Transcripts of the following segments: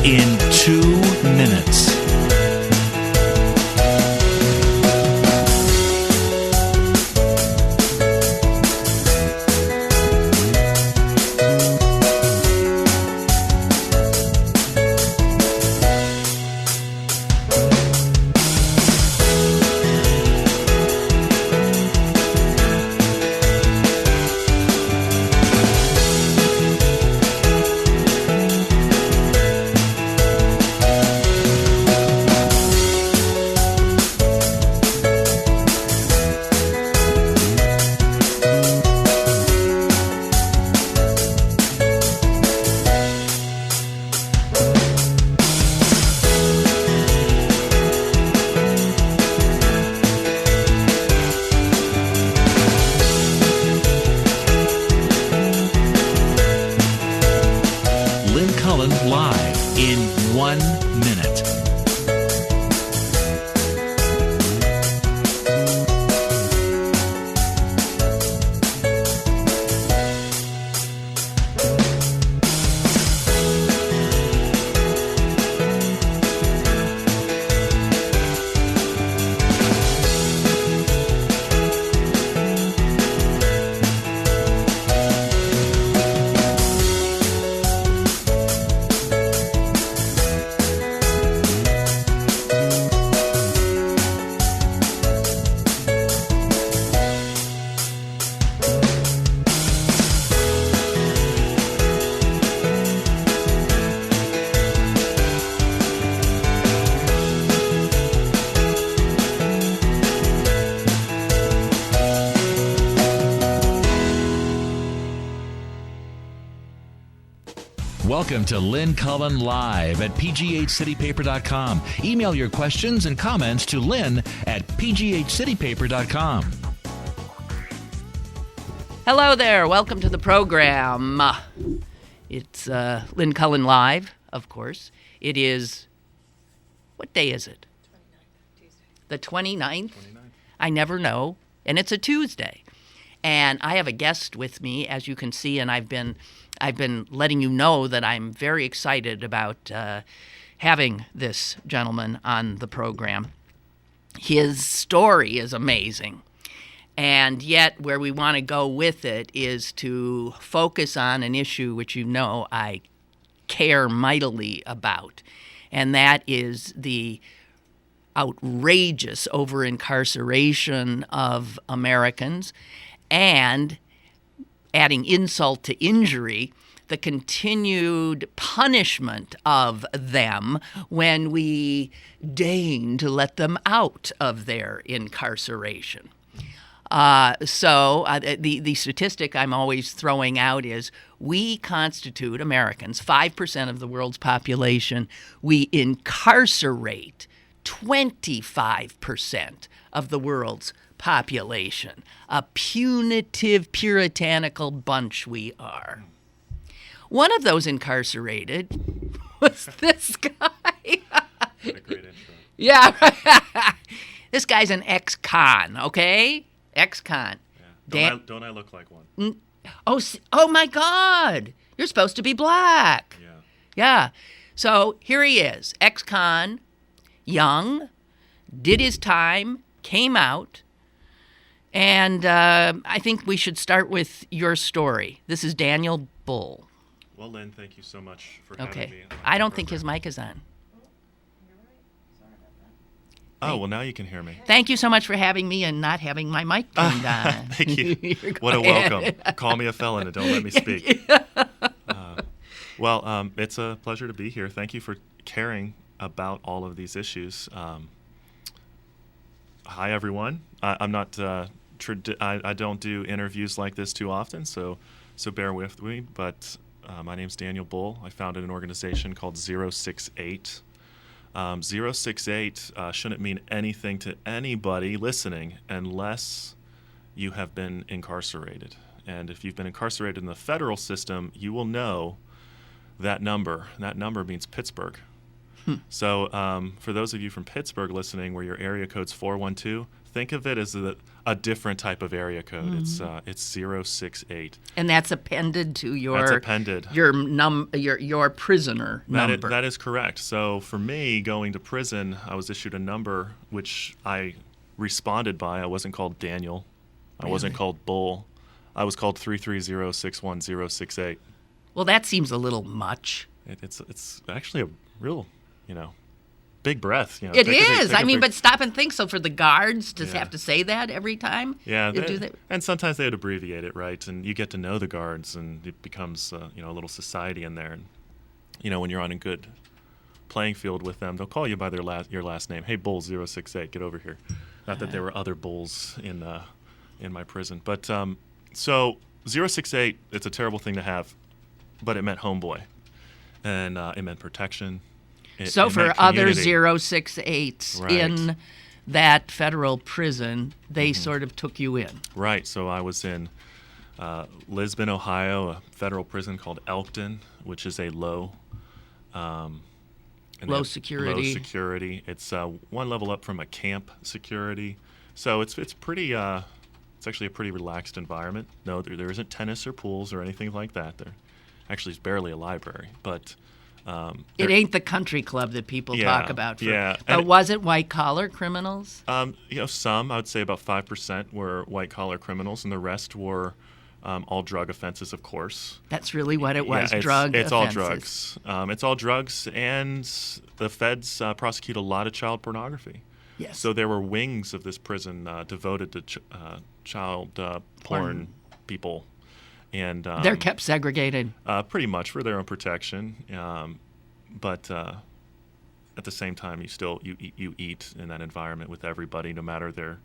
in 2 minutes. Lynn Cullen live in 1 minute. Welcome to Lynn Cullen Live at pghcitypaper.com. Email your questions and comments to Lynn at pghcitypaper.com. Hello there. Welcome to the program. It's Lynn Cullen Live, of course. It is, what day is it? 29th, Tuesday. The 29th? I never know. And it's a Tuesday. And I have a guest with me, as you can see, and I've been letting you know that I'm very excited about having this gentleman on the program. His story is amazing. And yet where we want to go with it is to focus on an issue which you know I care mightily about, and that is the outrageous over-incarceration of Americans and, adding insult to injury, the continued punishment of them when we deign to let them out of their incarceration. The statistic I'm always throwing out is we constitute, Americans, 5% of the world's population. We incarcerate 25% of the world's population. A punitive, puritanical bunch we are. One of those incarcerated was this guy. What a great intro. Yeah, right. This guy's an ex-con, okay? Ex-con. Yeah. Don't I look like one? Oh my God. You're supposed to be black. Yeah. Yeah. So here he is, ex-con, young, did his time, came out, and I think we should start with your story. This is Daniel Bull. Well, Lynn, thank you so much for having me. Okay. I don't think his mic is on. Oh, well, now you can hear me. Thank you so much for having me and not having my mic turned on. Thank you. What a welcome. Call me a felon and don't let me speak. It's a pleasure to be here. Thank you for caring about all of these issues. Hi, everyone. I'm not. I don't do interviews like this too often, so bear with me. But my name's Daniel Bull. I founded an organization called 068. 068 shouldn't mean anything to anybody listening unless you have been incarcerated. And if you've been incarcerated in the federal system, you will know that number. That number means Pittsburgh. So for those of you from Pittsburgh listening, where your area code's 412, think of it as a different type of area code. It's 068. And that's appended to your That's appended. your prisoner number. That is correct. So for me, going to prison, I was issued a number which I responded by. I wasn't called Daniel. I wasn't called Bull. I was called 330-61068. Well, that seems a little much. It's actually a real, big breath. It is. But stop and think. So for the guards to have to say that every time? Yeah. And sometimes they would abbreviate it, right? And you get to know the guards, and it becomes, a little society in there. And, when you're on a good playing field with them, they'll call you by your last name. Hey, Bull 068, get over here. Not that there were other bulls in my prison. But so 068, it's a terrible thing to have, but it meant homeboy. And it meant protection. So for other 068s in that federal prison, they sort of took you in. Right. So I was in Lisbon, Ohio, a federal prison called Elkton, which is a low security. Low security. It's one level up from a camp security. So it's pretty. It's actually a pretty relaxed environment. No, there isn't tennis or pools or anything like that. There actually is barely a library, but. It ain't the country club that people talk about. Yeah. But was it white-collar criminals? Some. I would say about 5% were white-collar criminals, and the rest were all drug offenses, of course. That's really what it was, drug offenses. It's all drugs. It's all drugs, and the feds prosecute a lot of child pornography. Yes. So there were wings of this prison devoted to child porn people. And they're kept segregated. Pretty much for their own protection, but at the same time, you eat in that environment with everybody, no matter their.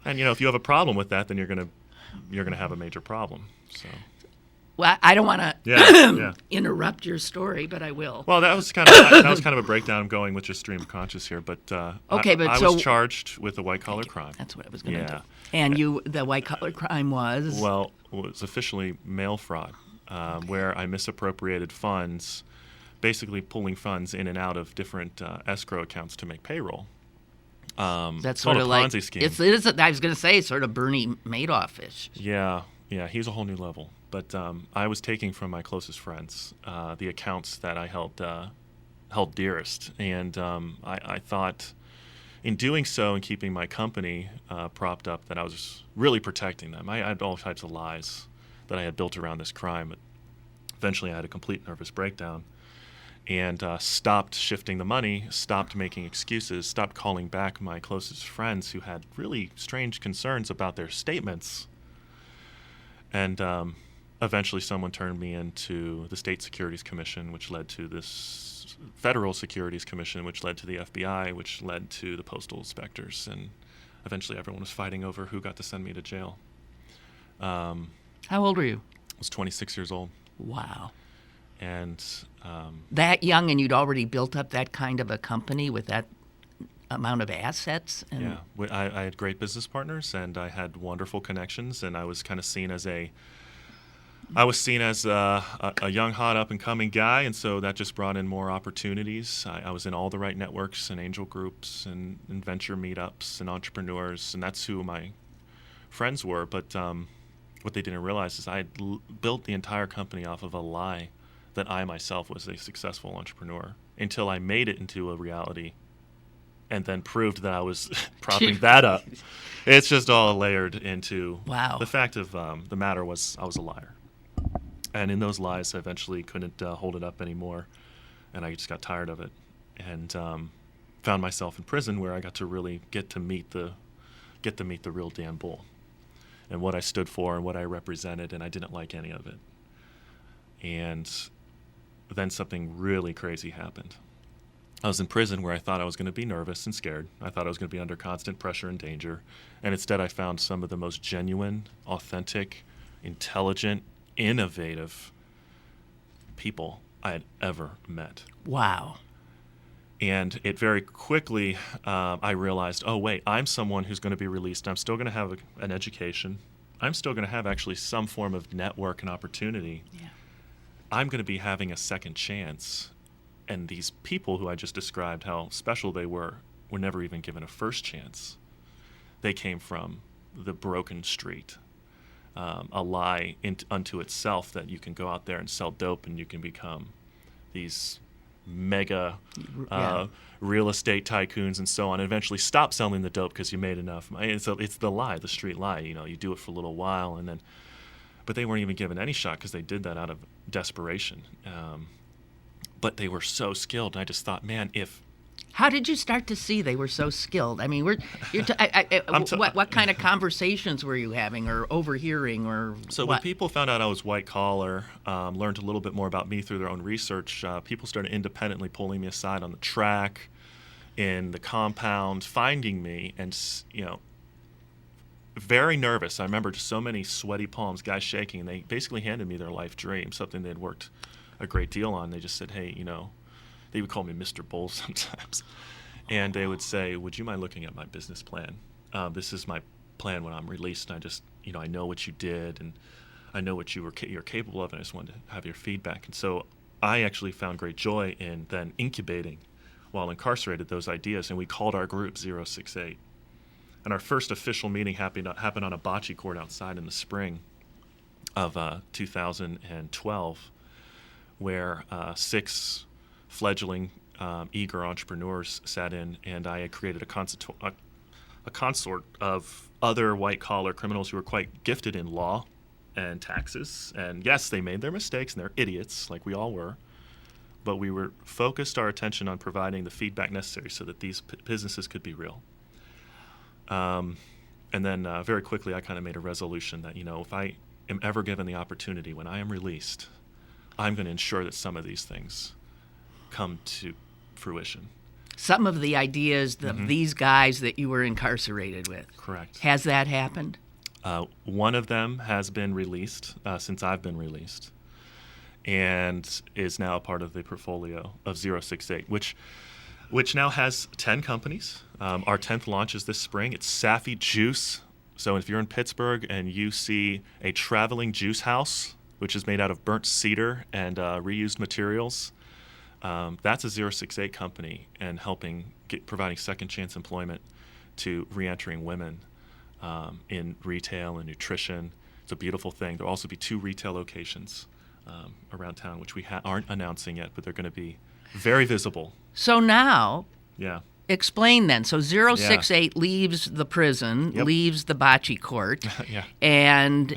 And if you have a problem with that, then you're gonna have a major problem. So. Well, I don't want to interrupt your story, but I will. Well, that was kind of a breakdown. I'm going with just stream of conscious here, but I was charged with a white collar crime. That's what I was going to do. And the white collar crime was? Well, it was officially mail fraud, where I misappropriated funds, basically pulling funds in and out of different escrow accounts to make payroll. That's sort of like Ponzi scheme. I was going to say sort of Bernie Madoff-ish. Yeah, he's a whole new level. But I was taking from my closest friends the accounts that I held dearest, and I thought, in doing so and keeping my company propped up, that I was really protecting them. I had all types of lies that I had built around this crime. But eventually, I had a complete nervous breakdown and stopped shifting the money, stopped making excuses, stopped calling back my closest friends who had really strange concerns about their statements. And eventually someone turned me into the State Securities Commission, which led to this Federal Securities Commission, which led to the FBI, which led to the postal inspectors. And eventually everyone was fighting over who got to send me to jail. How old were you? I was 26 years old. Wow. And that young, and you'd already built up that kind of a company with that amount of assets? Yeah. I had great business partners, and I had wonderful connections, and I was kind of seen as a young, hot, up-and-coming guy, and so that just brought in more opportunities. I was in all the right networks and angel groups and venture meetups and entrepreneurs, and that's who my friends were. But what they didn't realize is I had built the entire company off of a lie that I myself was a successful entrepreneur, until I made it into a reality and then proved that I was propping that up. It's just all layered into the fact of the matter was I was a liar. And in those lies, I eventually couldn't hold it up anymore, and I just got tired of it, and found myself in prison, where I got to really get to meet the real Dan Bull, and what I stood for and what I represented, and I didn't like any of it. And then something really crazy happened. I was in prison where I thought I was going to be nervous and scared. I thought I was going to be under constant pressure and danger, and instead I found some of the most genuine, authentic, intelligent, innovative people I had ever met. Wow. And it very quickly, I realized, oh, wait, I'm someone who's going to be released. I'm still going to have an education. I'm still going to have actually some form of network and opportunity. Yeah. I'm going to be having a second chance and these people who I just described, how special they were never even given a first chance. They came from the broken street, a lie unto itself that you can go out there and sell dope and you can become these mega real estate tycoons and so on, and eventually stop selling the dope because you made enough money. So it's the lie, the street lie. You do it for a little while, and then, but they weren't even given any shot because they did that out of desperation. But they were so skilled, and I just thought, man, How did you start to see they were so skilled? I mean, what kind of conversations were you having or overhearing or So what? when people found out I was white collar, learned a little bit more about me through their own research, people started independently pulling me aside on the track, in the compound, finding me, and, very nervous. I remember just so many sweaty palms, guys shaking, and they basically handed me their life dream, something they'd worked a great deal on. They just said, hey, they would call me Mr. Bull sometimes. And they would say, would you mind looking at my business plan? This is my plan when I'm released. And I just, I know what you did, and I know what you're capable of, and I just wanted to have your feedback. And so I actually found great joy in then incubating while incarcerated those ideas, and we called our group 068. And our first official meeting happened on a bocce court outside in the spring of 2012, where 6 fledgling, eager entrepreneurs sat in, and I had created a consort of other white-collar criminals who were quite gifted in law and taxes. And yes, they made their mistakes, and they're idiots, like we all were, but we were focused our attention on providing the feedback necessary so that these businesses could be real. And then very quickly, I kind of made a resolution that, if I am ever given the opportunity when I am released, I'm going to ensure that some of these things come to fruition. Some of the ideas of these guys that you were incarcerated with. Correct. Has that happened? One of them has been released since I've been released, and is now a part of the portfolio of 068, which now has 10 companies. Our 10th launch is this spring. It's Safi Juice. So if you're in Pittsburgh and you see a traveling juice house, which is made out of burnt cedar and reused materials, that's a 068 company, and providing second chance employment to reentering women in retail and nutrition. It's a beautiful thing. There'll also be 2 retail locations around town, which we aren't announcing yet, but they're going to be very visible. So now, yeah. Explain then. So 068 leaves the prison, leaves the bocce court, and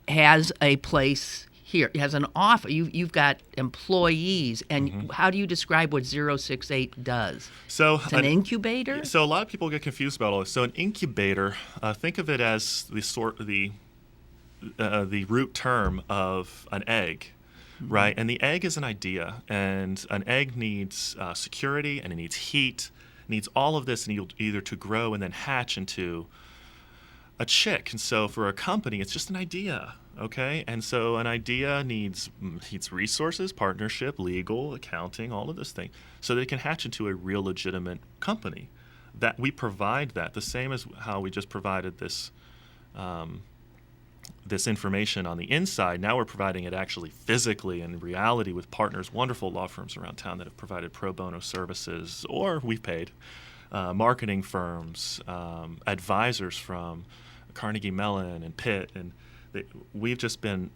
has a place here. It has an office. You've got employees, and how do you describe what 068 does? So it's an incubator? So a lot of people get confused about all this. So an incubator, think of it as the root term of an egg. Right, and the egg is an idea, and an egg needs security, and it needs heat, needs all of this, and either to grow and then hatch into a chick. And so for a company, it's just an idea, okay? And so an idea needs resources, partnership, legal, accounting, all of this thing, so that it can hatch into a real legitimate company. That we provide that, the same as how we just provided this this information on the inside. Now we're providing it actually physically in reality with partners, wonderful law firms around town that have provided pro bono services, or we've paid, marketing firms, advisors from Carnegie Mellon and Pitt, and we've just been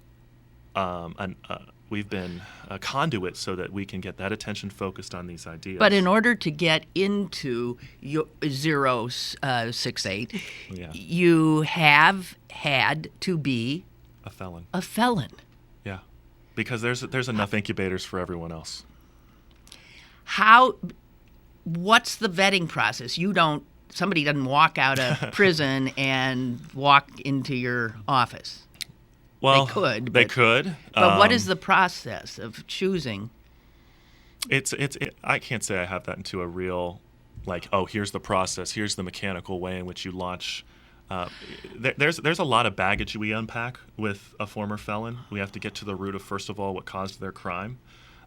we've been a conduit so that we can get that attention focused on these ideas. But in order to get into 068, you have had to be a felon. A felon. Yeah, because there's enough incubators for everyone else. What's the vetting process? Somebody doesn't walk out of prison and walk into your office. Well, they could. But what is the process of choosing? I can't say I have that into a real, here's the process, here's the mechanical way in which you launch. There's a lot of baggage we unpack with a former felon. We have to get to the root of, first of all, what caused their crime.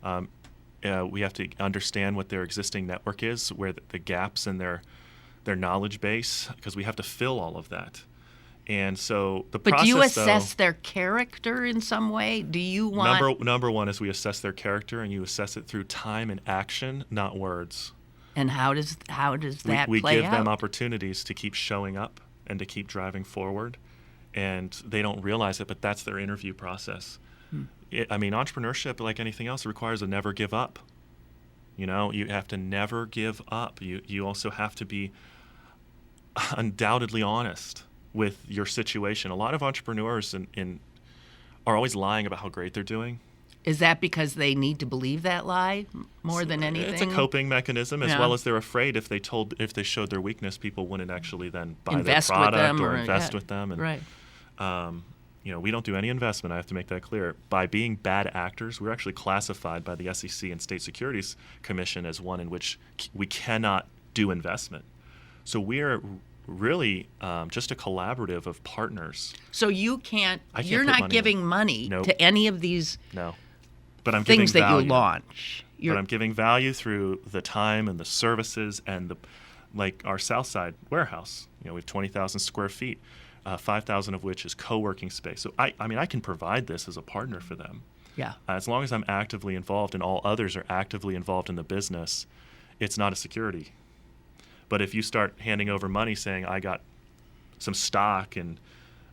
We have to understand what their existing network is, where the gaps in their knowledge base, because we have to fill all of that. And so the But process, do you assess though, their character in some way? Do you want number one is we assess their character, and you assess it through time and action, not words. And how does that we play give out? them opportunities to keep showing up and to keep driving forward, and they don't realize it, but that's their interview process. Entrepreneurship, like anything else, requires a never give up. You have to never give up. You also have to be undoubtedly honest with your situation. A lot of entrepreneurs are always lying about how great they're doing. Is that because they need to believe that lie more than anything? It's a coping mechanism, as well as they're afraid if they showed their weakness, people wouldn't actually then buy invest their product with them or invest with them. And, right. We don't do any investment. I have to make that clear. By being bad actors, we're actually classified by the SEC and State Securities Commission as one in which we cannot do investment. So we're really just a collaborative of partners. So you're not giving money to any of these but I'm things giving that value. You launch. But I'm giving value through the time and the services and like our Southside warehouse. We have 20,000 square feet, 5,000 of which is co-working space. So I can provide this as a partner for them. Yeah. As long as I'm actively involved and all others are actively involved in the business, it's not a security. But if you start handing over money saying, I got some stock and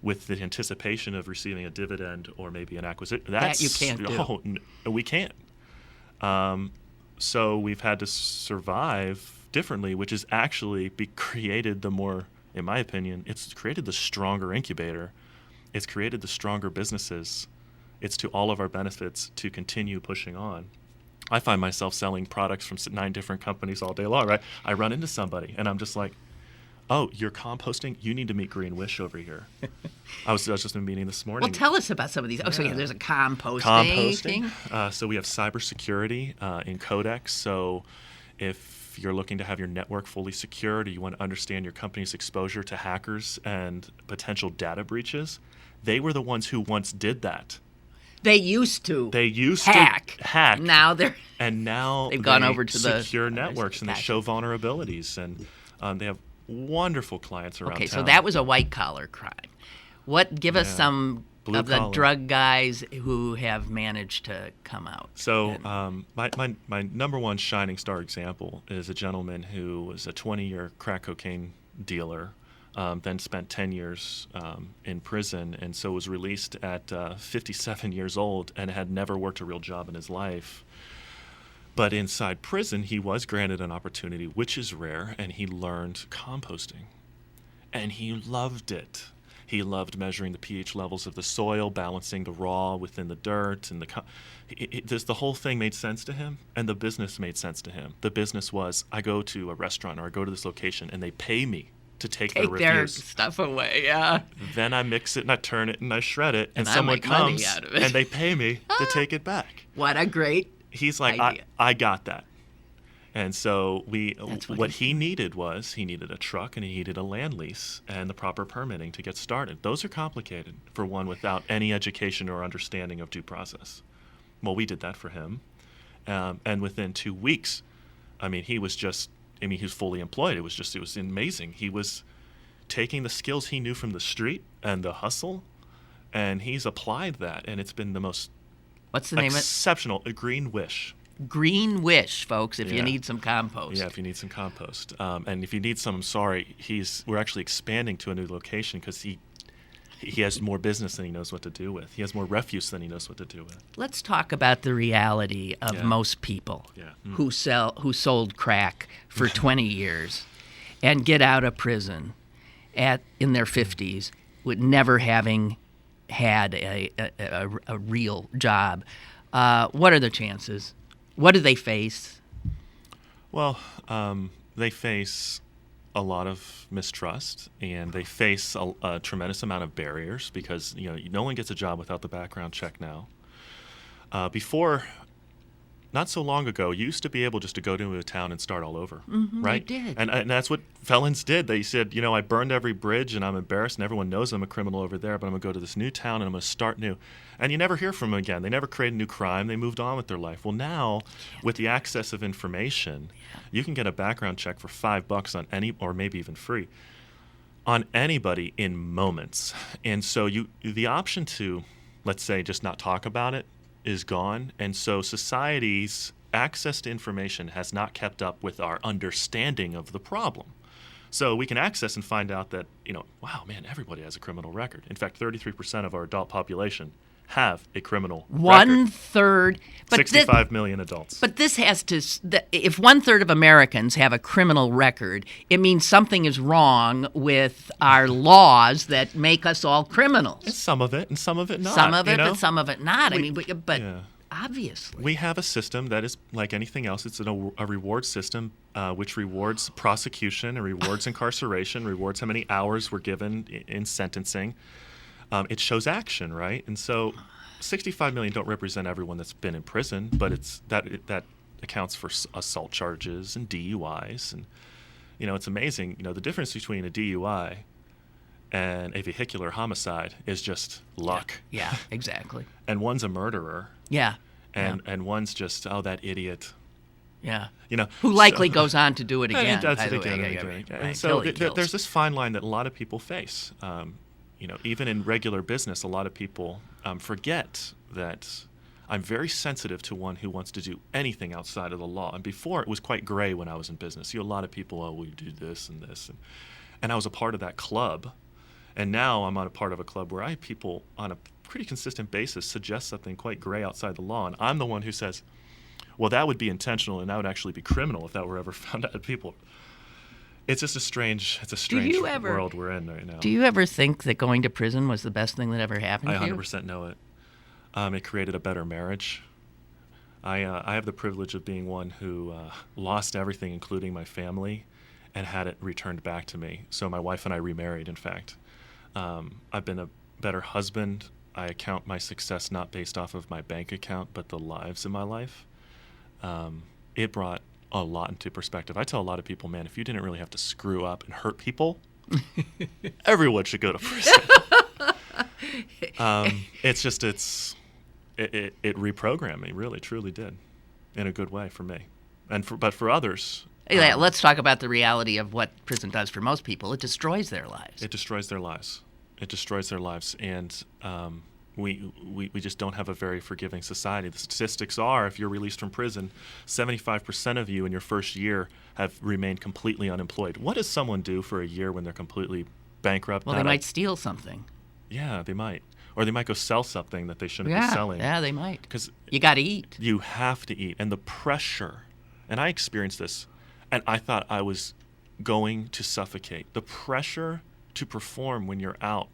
with the anticipation of receiving a dividend or maybe an acquisition, that you can't do. We can't. So we've had to survive differently, which has actually created in my opinion, it's created the stronger incubator. It's created the stronger businesses. It's to all of our benefits to continue pushing on. I find myself selling products from 9 different companies all day long, right? I run into somebody, and I'm just like, oh, you're composting? You need to meet Green Wish over here. I was just in a meeting this morning. Well, tell us about some of these. So there's a composting. So we have cybersecurity in Codex. So if you're looking to have your network fully secured, or you want to understand your company's exposure to hackers and potential data breaches, they were the ones who once did that. They used to hack. Now they've gone over to the secure networks, and they show vulnerabilities, and they have wonderful clients around town. Okay, so that was a white-collar crime. Give us some of the drug guys who have managed to come out. So my number one shining star example is a gentleman who was a 20-year crack cocaine dealer, then spent 10 years in prison, and so was released at 57 years old and had never worked a real job in his life. But inside prison, he was granted an opportunity, which is rare, and he learned composting. And he loved it. He loved measuring the pH levels of the soil, balancing the raw within the dirt, and the whole thing made sense to him, and the business made sense to him. The business was, I go to a restaurant or I go to this location, and they pay me to take their refuse. Stuff away, yeah. Then I mix it and I turn it and I shred it, and someone comes and they pay me to take it back. What a great He's like, I got that. And so what he needed a truck and he needed a land lease and the proper permitting to get started. Those are complicated for one without any education or understanding of due process. Well, we did that for him. And within 2 weeks, he was fully employed. It was amazing. He was taking the skills he knew from the street and the hustle, and he's applied that, and it's been the most exceptional. Green Wish. Green Wish, folks, if you need some compost. Yeah, if you need some compost. And if you need some, I'm sorry, we're actually expanding to a new location because he has more business than he knows what to do with. He has more refuse than he knows what to do with. Let's talk about the reality of most people who sold crack for 20 years and get out of prison in their 50s with never having had a real job. What are the chances? What do they face? Well, they face a lot of mistrust, and they face a tremendous amount of barriers because no one gets a job without the background check now. Before, not so long ago, you used to be able just to go to a town and start all over, right? You did. And that's what felons did. They said, I burned every bridge and I'm embarrassed and everyone knows I'm a criminal over there, but I'm going to go to this new town and I'm going to start new. And you never hear from them again. They never created a new crime. They moved on with their life. Well, now, with the access of information, you can get a background check for $5 on any, or maybe even free, on anybody in moments. And so the option to, let's say, just not talk about it is gone. And so society's access to information has not kept up with our understanding of the problem. So we can access and find out that, wow, man, everybody has a criminal record. In fact, 33% of our adult population have a criminal record. 1/3. 65 million adults. But this has to, if 1/3 of Americans have a criminal record, it means something is wrong with our laws that make us all criminals. And some of it, and some of it not. Some of it, but some of it not. But yeah. Obviously. We have a system that is like anything else. It's a reward system which rewards prosecution and rewards incarceration, rewards how many hours we're given in sentencing. It shows action, right? And so 65 million don't represent everyone that's been in prison, but that accounts for assault charges and DUIs. And, it's amazing. The difference between a DUI and a vehicular homicide is just luck. Yeah, exactly. And one's a murderer. Yeah. And one's just, that idiot. Yeah. Who likely goes on to do it again. And does it again. And so there's this fine line that a lot of people face. Even in regular business, a lot of people forget that I'm very sensitive to one who wants to do anything outside of the law. And before, it was quite gray when I was in business. A lot of people, we do this and this. And I was a part of that club. And now I'm on a part of a club where I have people on a pretty consistent basis suggest something quite gray outside the law. And I'm the one who says, well, that would be intentional and that would actually be criminal if that were ever found out. People, it's just a strange world we're in right now. Do you ever think that going to prison was the best thing that ever happened to you? I 100% know it. It created a better marriage. I have the privilege of being one who lost everything, including my family, and had it returned back to me. So my wife and I remarried, in fact. I've been a better husband. I account my success not based off of my bank account, but the lives in my life. It brought a lot into perspective. I tell a lot of people, man, if you didn't really have to screw up and hurt people, everyone should go to prison. It reprogrammed me, really, truly did, in a good way for me, but for others. Let's talk about the reality of what prison does for most people. It destroys their lives. It destroys their lives. And we just don't have a very forgiving society. The statistics are, if you're released from prison, 75% of you in your first year have remained completely unemployed. What does someone do for a year when they're completely bankrupt? Well, they might steal something. Yeah, they might. Or they might go sell something that they shouldn't be selling. Yeah, they might. Because you got to eat. You have to eat. And the pressure, and I experienced this, and I thought I was going to suffocate. The pressure to perform when you're out.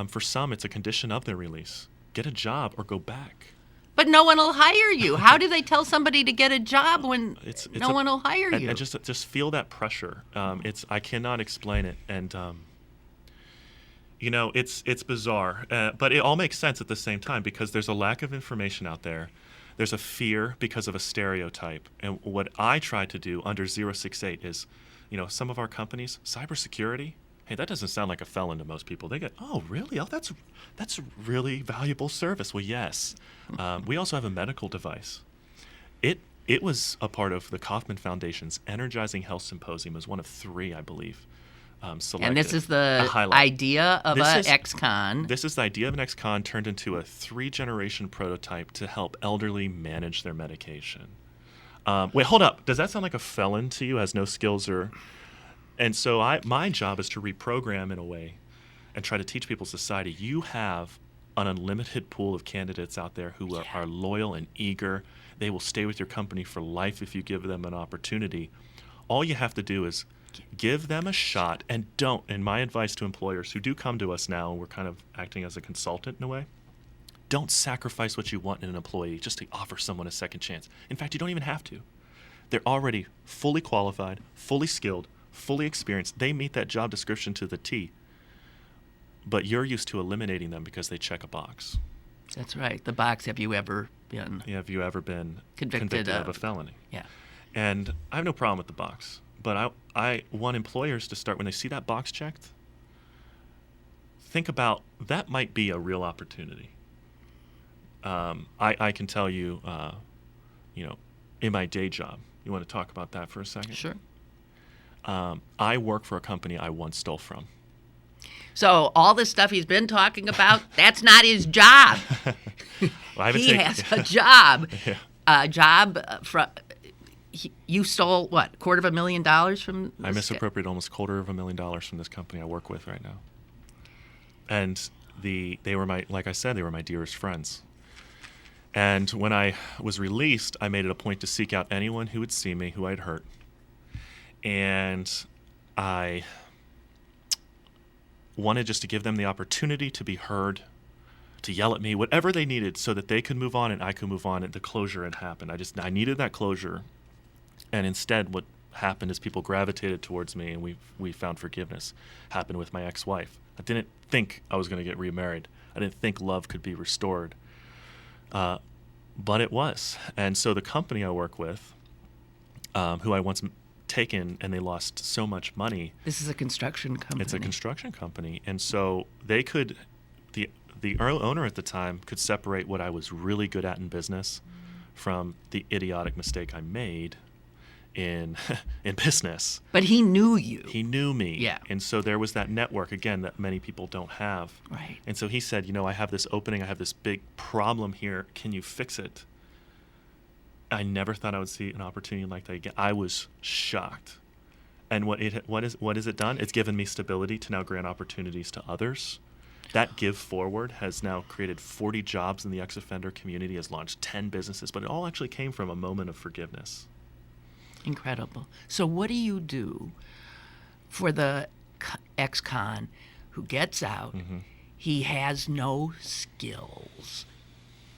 For some, it's a condition of their release. Get a job or go back. But no one will hire you. How do they tell somebody to get a job when no one will hire you? And just feel that pressure. I cannot explain it. And, it's bizarre. But it all makes sense at the same time because there's a lack of information out there. There's a fear because of a stereotype. And what I try to do under 068 is, some of our companies, cybersecurity, hey, that doesn't sound like a felon to most people. They get, oh, really? Oh, that's a really valuable service. Well, yes. We also have a medical device. It was a part of the Kauffman Foundation's Energizing Health Symposium. It was one of 3, I believe, selected. And this is the idea of an ex-con. This is the idea of an ex-con turned into a 3-generation prototype to help elderly manage their medication. Wait, hold up. Does that sound like a felon to you? Has no skills or... And so my job is to reprogram in a way and try to teach people society. You have an unlimited pool of candidates out there who are loyal and eager. They will stay with your company for life if you give them an opportunity. All you have to do is give them a shot and don't. And my advice to employers who do come to us now, and we're kind of acting as a consultant in a way, don't sacrifice what you want in an employee just to offer someone a second chance. In fact, you don't even have to. They're already fully qualified, fully skilled, fully experienced. They meet that job description to the T. But you're used to eliminating them because they check a box. That's right. The box, have you ever been convicted of a felony? Yeah. And I have no problem with the box. But I want employers to start, when they see that box checked, think about that might be a real opportunity. I can tell you, in my day job, you want to talk about that for a second? Sure. I work for a company I once stole from. So all this stuff he's been talking about, that's not his job. Well, he has a job. Yeah. A job from. You stole what? $250,000 from? I misappropriated almost $250,000 from this company I work with right now. And they were like I said, they were my dearest friends. And when I was released, I made it a point to seek out anyone who would see me, who I'd hurt. And I wanted just to give them the opportunity to be heard, to yell at me, whatever they needed, so that they could move on and I could move on, and the closure had happened. I needed that closure. And instead, what happened is people gravitated towards me, and we found forgiveness. Happened with my ex-wife. I didn't think I was going to get remarried. I didn't think love could be restored. But it was. And so the company I work with, who I once taken, and they lost so much money. This is a construction company. It's a construction company. And so they could, the owner at the time could separate what I was really good at in business from the idiotic mistake I made in business. But he knew you. He knew me. Yeah. And so there was that network, again, that many people don't have. Right. And so he said, I have this opening, I have this big problem here. Can you fix it? I never thought I would see an opportunity like that again. I was shocked. And what has it done? It's given me stability to now grant opportunities to others. That Give Forward has now created 40 jobs in the ex-offender community, has launched 10 businesses, but it all actually came from a moment of forgiveness. Incredible. So what do you do for the ex-con who gets out? Mm-hmm. He has no skills.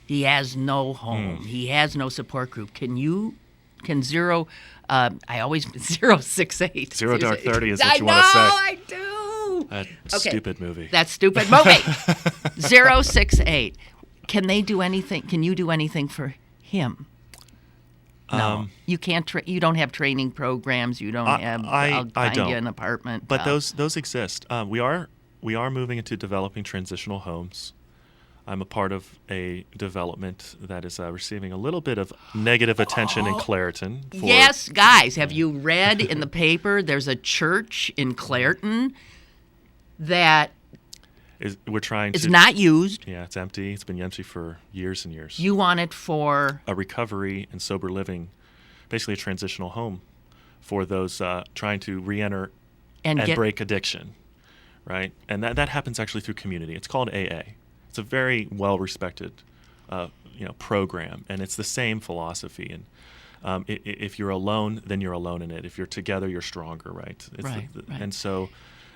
He has no home. He has no support group. Can 068. 0 Dark 30 is what you want to say. I do. That stupid movie. That stupid movie. 068. Can they do anything? Can you do anything for him? No, you can't. You don't have training programs. You don't have. I'll find you an apartment. But those exist. We are moving into developing transitional homes. I'm a part of a development that is receiving a little bit of negative attention in Clairton. Yes, guys, have you read in the paper? There's a church in Clairton that we're trying to. It's not used. Yeah, it's empty. It's been empty for years and years. You want it for a recovery and sober living, basically a transitional home for those trying to reenter and break addiction, right? And that happens actually through community. It's called AA. It's a very well-respected, program, and it's the same philosophy. And if you're alone, then you're alone in it. If you're together, you're stronger, right? Right. And so,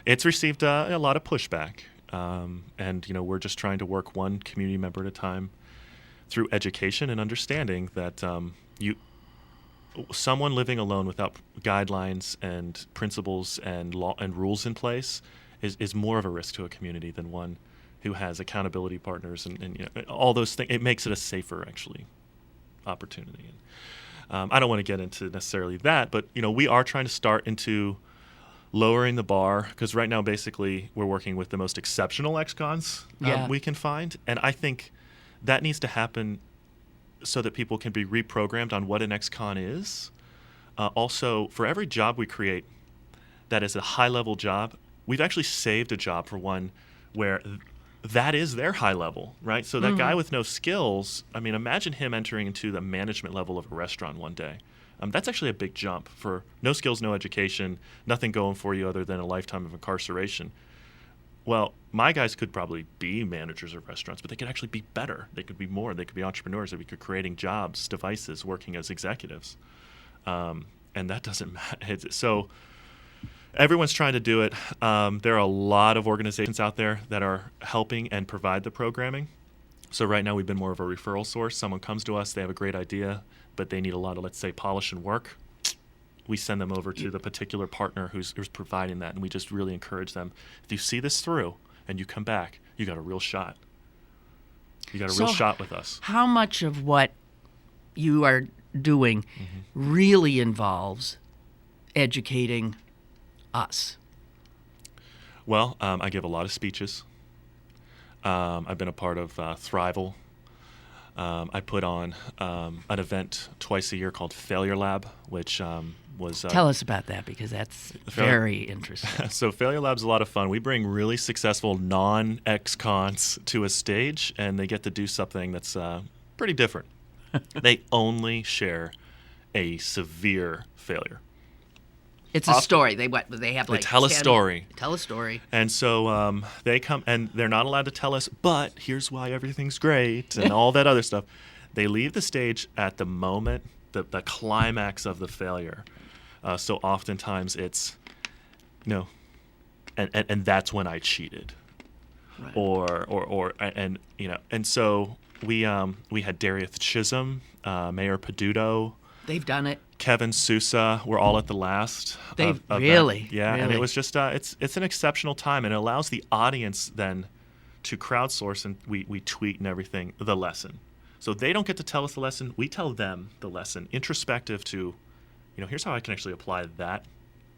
it's received a lot of pushback. And we're just trying to work one community member at a time through education and understanding that someone living alone without guidelines and principles and law and rules in place is more of a risk to a community than one who has accountability partners and all those things. It makes it a safer, actually, opportunity. And, I don't want to get into necessarily that, but we are trying to start into lowering the bar, because right now basically we're working with the most exceptional ex-cons we can find, and I think that needs to happen so that people can be reprogrammed on what an ex-con is. Also, for every job we create that is a high-level job, we've actually saved a job for one where that is their high level, right? So that guy with no skills, imagine him entering into the management level of a restaurant one day. That's actually a big jump for no skills, no education, nothing going for you other than a lifetime of incarceration. Well, my guys could probably be managers of restaurants, but they could actually be better. They could be more. They could be entrepreneurs. They could be creating jobs, devices, working as executives. And that doesn't matter. So everyone's trying to do it. There are a lot of organizations out there that are helping and provide the programming. So right now we've been more of a referral source. Someone comes to us, they have a great idea, but they need a lot of, let's say, polish and work. We send them over to the particular partner who's providing that, and we just really encourage them. If you see this through and you come back, you got a real shot. You got a real shot with us. How much of what you are doing really involves educating us? Well, I give a lot of speeches. I've been a part of Thrival. I put on an event twice a year called Failure Lab, which was... Tell us about that, because that's very interesting. So Failure Lab's a lot of fun. We bring really successful non-ex-cons to a stage, and they get to do something that's pretty different. They only share a severe failure. It's a story. They have like... They tell a story. Tell a story. And so they come, and they're not allowed to tell us, but here's why everything's great and all that other stuff. They leave the stage at the moment, the climax of the failure. So oftentimes it's, and that's when I cheated. Right. And so we had Darius Chisholm, Mayor Peduto. They've done it. Kevin Sousa were all at the last. They've really? Yeah, really? And it was just it's an exceptional time, and it allows the audience then to crowdsource, and we tweet and everything, the lesson. So they don't get to tell us the lesson. We tell them the lesson, introspective to, here's how I can actually apply that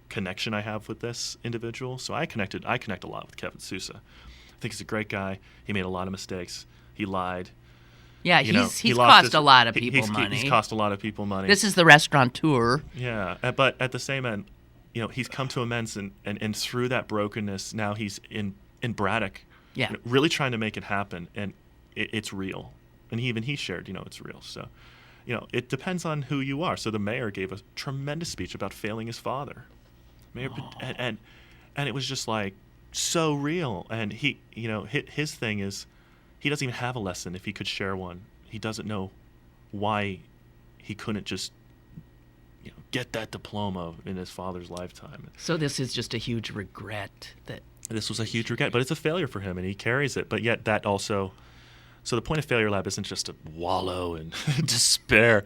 connection I have with this individual. So I connect a lot with Kevin Sousa. I think he's a great guy. He made a lot of mistakes. He lied. Yeah, he's cost a lot of people money. He's cost a lot of people money. This is the restaurateur. Yeah, but at the same end, he's come to amends, and through that brokenness, now he's in Braddock, really trying to make it happen, and it's real. And he shared, it's real. So, it depends on who you are. So the mayor gave a tremendous speech about failing his father, and it was just like so real. And he, his thing is, he doesn't even have a lesson. If he could share one, he doesn't know why he couldn't just, get that diploma in his father's lifetime. So this is just a huge regret that. This was a huge regret, but it's a failure for him, and he carries it. But yet that also. So the point of Failure Lab isn't just to wallow in despair.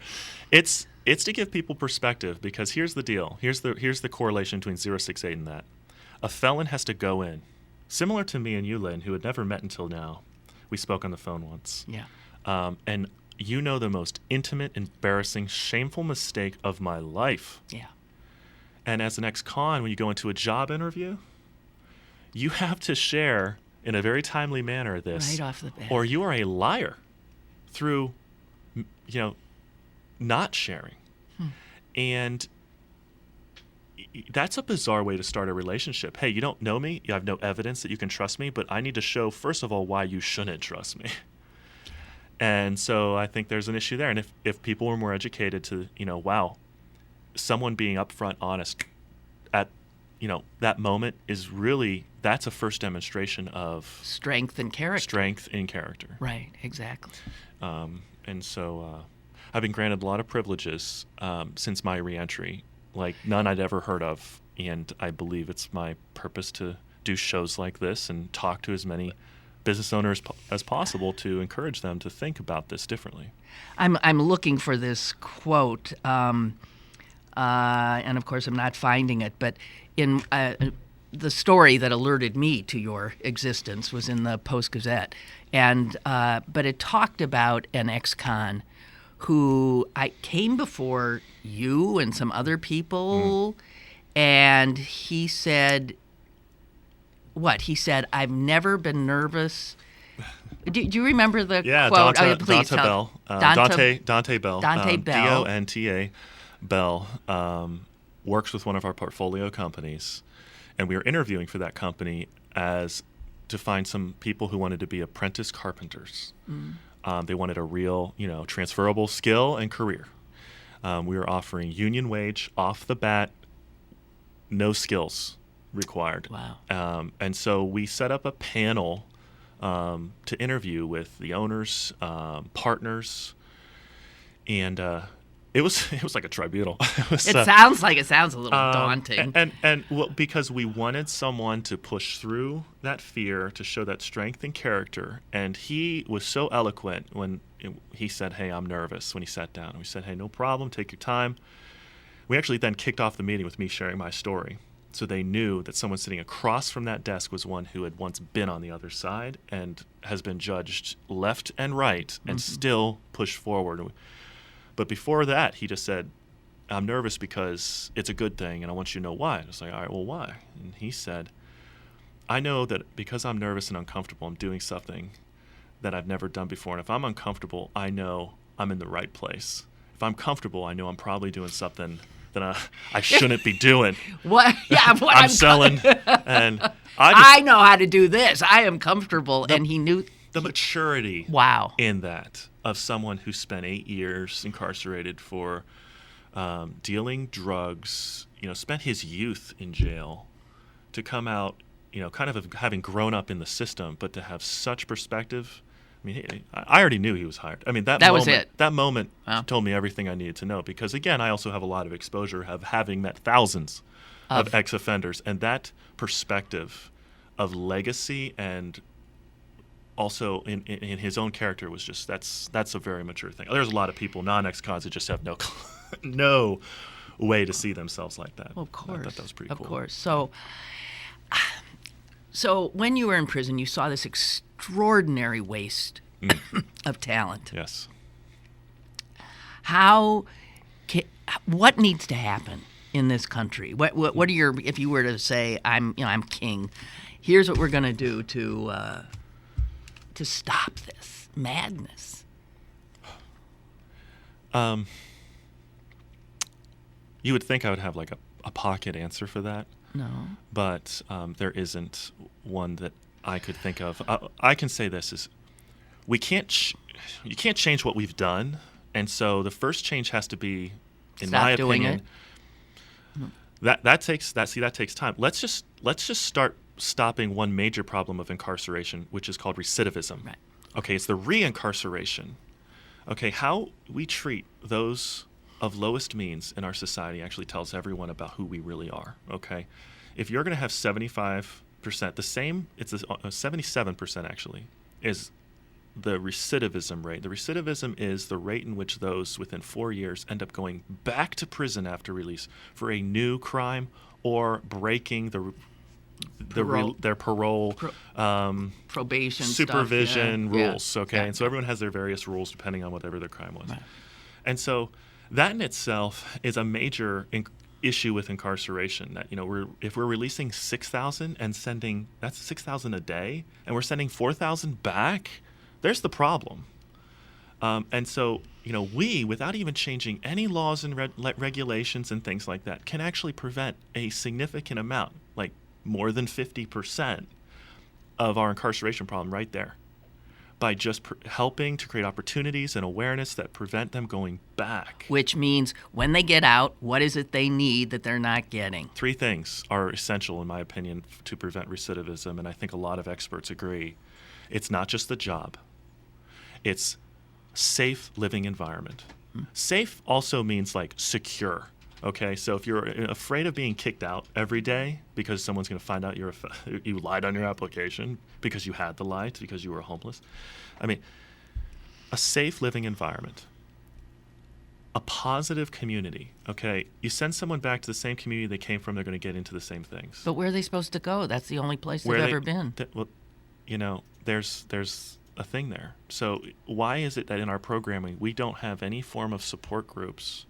It's to give people perspective, because here's the deal. Here's the correlation between 068 and that. A felon has to go in, similar to me and you, Lynn, who had never met until now. We spoke on the phone once. Yeah. And the most intimate, embarrassing, shameful mistake of my life. Yeah. And as an ex-con, when you go into a job interview, you have to share in a very timely manner this, right off the bat, or you are a liar through, not sharing. And that's a bizarre way to start a relationship. Hey, you don't know me, you have no evidence that you can trust me, but I need to show, first of all, why you shouldn't trust me. And so I think there's an issue there. And if people were more educated to, wow, someone being upfront, honest at, that moment is really, that's a first demonstration of strength and character. Strength in character. Right, exactly. And so I've been granted a lot of privileges since my reentry, like none I'd ever heard of. And I believe it's my purpose to do shows like this and talk to as many business owners as possible to encourage them to think about this differently. I'm looking for this quote, and of course I'm not finding it, but in the story that alerted me to your existence was in the Post-Gazette, and but it talked about an ex-con who came before you and some other people, and he said, what? He said, I've never been nervous. Do you remember the quote? Dante Bell. Dante Bell. Dante Bell. Donta Bell works with one of our portfolio companies, and we were interviewing for that company to find some people who wanted to be apprentice carpenters. They wanted a real, transferable skill and career. We were offering union wage off the bat, no skills required. Wow. And so we set up a panel to interview with the owners, partners, and it was like a tribunal. It sounds a little daunting. And because we wanted someone to push through that fear, to show that strength and character. And he was so eloquent when he said, "Hey, I'm nervous," when he sat down. And we said, "Hey, no problem. Take your time." We actually then kicked off the meeting with me sharing my story. So they knew that someone sitting across from that desk was one who had once been on the other side and has been judged left and right and still pushed forward. But before that, he just said, "I'm nervous because it's a good thing, and I want you to know why." I was like, "All right, well, why?" And he said, "I know that because I'm nervous and uncomfortable, I'm doing something that I've never done before. And if I'm uncomfortable, I know I'm in the right place. If I'm comfortable, I know I'm probably doing something that I shouldn't be doing. What? Yeah, what I'm selling, and I know how to do this. I am comfortable, and he knew the maturity. Wow. In that of someone who spent 8 years incarcerated for dealing drugs, spent his youth in jail, to come out, kind of having grown up in the system, but to have such perspective. I mean, I already knew he was hired. I mean, that moment, was it. That moment Wow. told me everything I needed to know, because, again, I also have a lot of exposure of having met thousands of ex-offenders, and that perspective of legacy and also in his own character was just that's a very mature thing. There's a lot of people, non-ex-cons, that just have no way to see themselves like that. Well, of course. I thought that was pretty cool. Of course. So when you were in prison, you saw this extraordinary waste of talent. Yes. What needs to happen in this country? What are your, if you were to say, I'm king, here's what we're going to do to stop this madness? You would think I would have like a pocket answer for that. No. But there isn't one that I could think of. I can say this is, you can't change what we've done, and so the first change has to be, in my opinion, that takes time. Let's just start stopping one major problem of incarceration, which is called recidivism. Right. Okay, it's the reincarceration. Okay, how we treat those of lowest means in our society actually tells everyone about who we really are. Okay, if you're going to have 75%, the same, it's 77% actually, is the recidivism rate. The recidivism is the rate in which those within 4 years end up going back to prison after release for a new crime or breaking their parole, probation, supervision stuff, yeah. rules. Yeah. Okay, Yeah. And so everyone has their various rules depending on whatever their crime was. Right. And so that in itself is a major issue with incarceration. That if we're releasing 6,000 and that's 6,000 a day, and we're sending 4,000 back, there's the problem. And so we, without even changing any laws and regulations and things like that, can actually prevent a significant amount, like more than 50% of our incarceration problem right there, by just helping to create opportunities and awareness that prevent them going back. Which means when they get out, what is it they need that they're not getting? 3 things are essential, in my opinion, to prevent recidivism, and I think a lot of experts agree. It's not just the job. It's safe living environment. Safe also means like secure. Okay, so if you're afraid of being kicked out every day because someone's going to find out you lied on your application because you had the lie, because you were homeless. I mean, a safe living environment, a positive community. Okay, you send someone back to the same community they came from, they're going to get into the same things. But where are they supposed to go? That's the only place they've ever been. There's a thing there. So why is it that in our programming we don't have any form of support groups?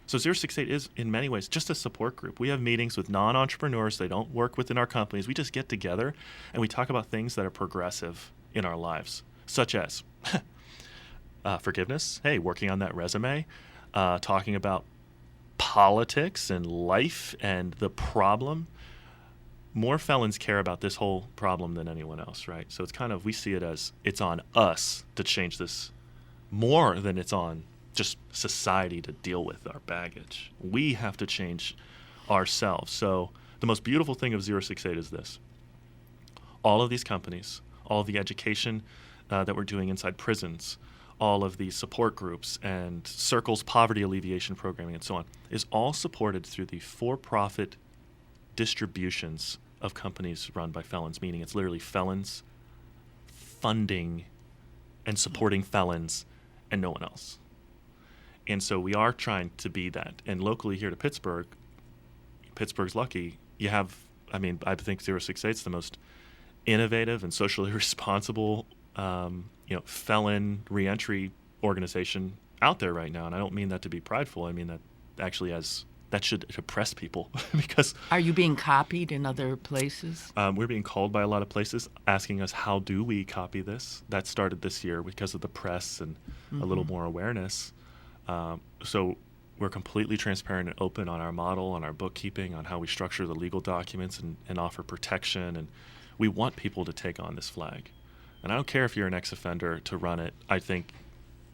So 068 is, in many ways, just a support group. We have meetings with non-entrepreneurs. They don't work within our companies. We just get together and we talk about things that are progressive in our lives, such as forgiveness, working on that resume, talking about politics and life and the problem. More felons care about this whole problem than anyone else, right? So it's we see it as it's on us to change this more than it's on just society to deal with our baggage. We have to change ourselves. So the most beautiful thing of 068 is this. All of these companies, all of the education that we're doing inside prisons, all of the support groups and circles, poverty alleviation programming, and so on, is all supported through the for-profit distributions of companies run by felons, meaning it's literally felons funding and supporting felons and no one else. And so we are trying to be that. And locally here to Pittsburgh's lucky. You have, I think 068 is the most innovative and socially responsible, felon reentry organization out there right now. And I don't mean that to be prideful. I mean that actually that should oppress people because. Are you being copied in other places? We're being called by a lot of places asking us, how do we copy this? That started this year because of the press and a little more awareness. So we're completely transparent and open on our model, on our bookkeeping, on how we structure the legal documents and offer protection. And we want people to take on this flag. And I don't care if you're an ex-offender to run it. I think